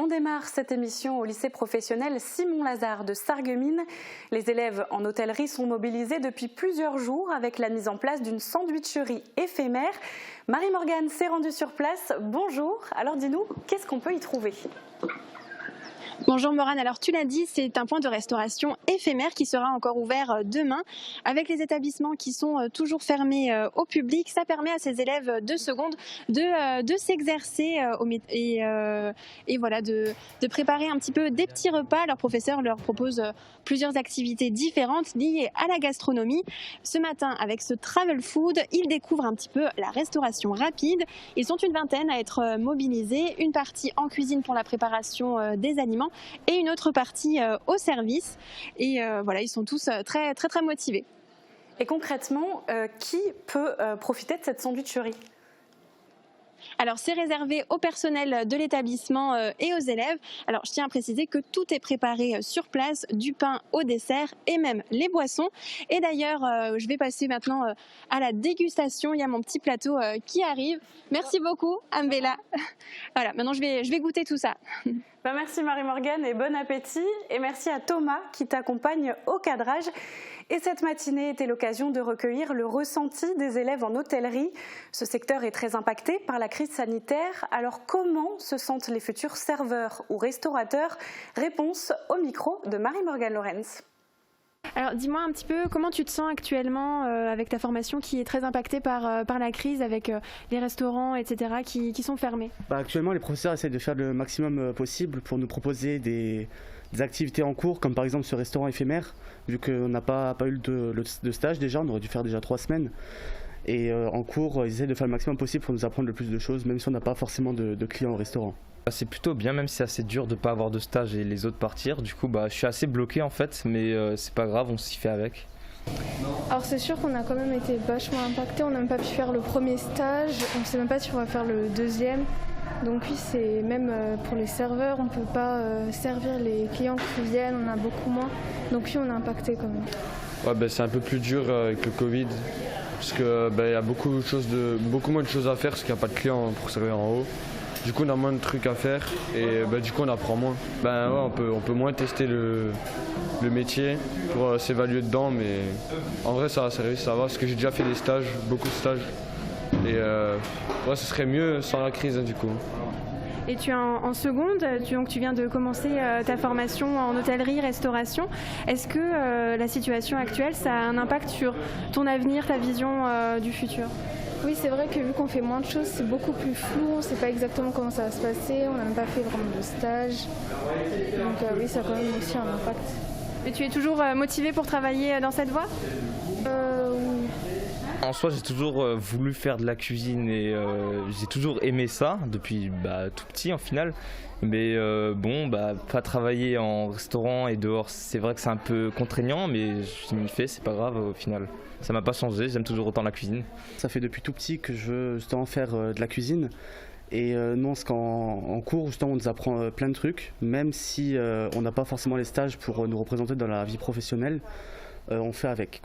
On démarre cette émission au lycée professionnel Simon-Lazare de Sarreguemines. Les élèves en hôtellerie sont mobilisés depuis plusieurs jours avec la mise en place d'une sandwicherie éphémère. Marie-Morgane s'est rendue sur place. Bonjour, alors dis-nous, qu'est-ce qu'on peut y trouver ? Bonjour Morane, alors tu l'as dit, c'est un point de restauration éphémère qui sera encore ouvert demain. Avec les établissements qui sont toujours fermés au public, ça permet à ces élèves de seconde de s'exercer et voilà, de préparer un petit peu des petits repas. Leur professeur leur propose plusieurs activités différentes liées à la gastronomie. Ce matin, avec ce travel food, ils découvrent un petit peu la restauration rapide. Ils sont une vingtaine à être mobilisés, une partie en cuisine pour la préparation des aliments et une autre partie au service. Et voilà, ils sont tous très motivés. Et concrètement, qui peut profiter de cette sandwicherie ? Alors c'est réservé au personnel de l'établissement et aux élèves. Alors je tiens à préciser que tout est préparé sur place, du pain au dessert et même les boissons. Et d'ailleurs, je vais passer maintenant à la dégustation. Il y a mon petit plateau qui arrive. Merci beaucoup, Ambella. Voilà, maintenant je vais goûter tout ça. Merci Marie-Morgane et bon appétit. Et merci à Thomas qui t'accompagne au cadrage. Et cette matinée était l'occasion de recueillir le ressenti des élèves en hôtellerie. Ce secteur est très impacté par la crise sanitaire. Alors comment se sentent les futurs serveurs ou restaurateurs ? Réponse au micro de Marie-Morgane Lorenz. Alors dis-moi un petit peu comment tu te sens actuellement avec ta formation qui est très impactée par la crise, avec les restaurants, etc. qui sont fermés. Actuellement, les professeurs essaient de faire le maximum possible pour nous proposer des activités en cours, comme par exemple ce restaurant éphémère, vu qu'on n'a pas eu de stage déjà, on aurait dû faire déjà 3 semaines. Et en cours, ils essaient de faire le maximum possible pour nous apprendre le plus de choses, même si on n'a pas forcément de clients au restaurant. C'est plutôt bien, même si c'est assez dur de ne pas avoir de stage et les autres partir. Du coup, je suis assez bloqué en fait, mais c'est pas grave, on s'y fait avec. Alors c'est sûr qu'on a quand même été vachement impacté, on n'a même pas pu faire le premier stage, on ne sait même pas si on va faire le deuxième. Donc oui, c'est même pour les serveurs, on ne peut pas servir les clients qui viennent, on a beaucoup moins. Donc oui, on est impacté quand même. Ouais, c'est un peu plus dur avec le Covid, parce qu'il y a beaucoup moins de choses à faire parce qu'il n'y a pas de clients pour servir en haut. Du coup, on a moins de trucs à faire et du coup, on apprend moins. On peut moins tester le métier pour s'évaluer dedans, mais en vrai, ça va, parce que j'ai déjà fait des stages, beaucoup de stages. Et ce serait mieux sans la crise, du coup. Et tu es en seconde, tu viens de commencer ta formation en hôtellerie-restauration. Est-ce que la situation actuelle, ça a un impact sur ton avenir, ta vision du futur ? Oui, c'est vrai que vu qu'on fait moins de choses, c'est beaucoup plus flou, on ne sait pas exactement comment ça va se passer, on n'a même pas fait vraiment de stage. Donc oui, ça a quand même aussi un impact. Et tu es toujours motivé pour travailler dans cette voie ? Oui. En soi, j'ai toujours voulu faire de la cuisine et j'ai toujours aimé ça depuis tout petit en final. Mais pas travailler en restaurant et dehors, c'est vrai que c'est un peu contraignant, mais je m'y fais, c'est pas grave au final. Ça m'a pas changé, j'aime toujours autant la cuisine. Ça fait depuis tout petit que je veux justement faire de la cuisine. Et non, parce qu'en cours, justement, on nous apprend plein de trucs, même si on n'a pas forcément les stages pour nous représenter dans la vie professionnelle, on fait avec, quoi.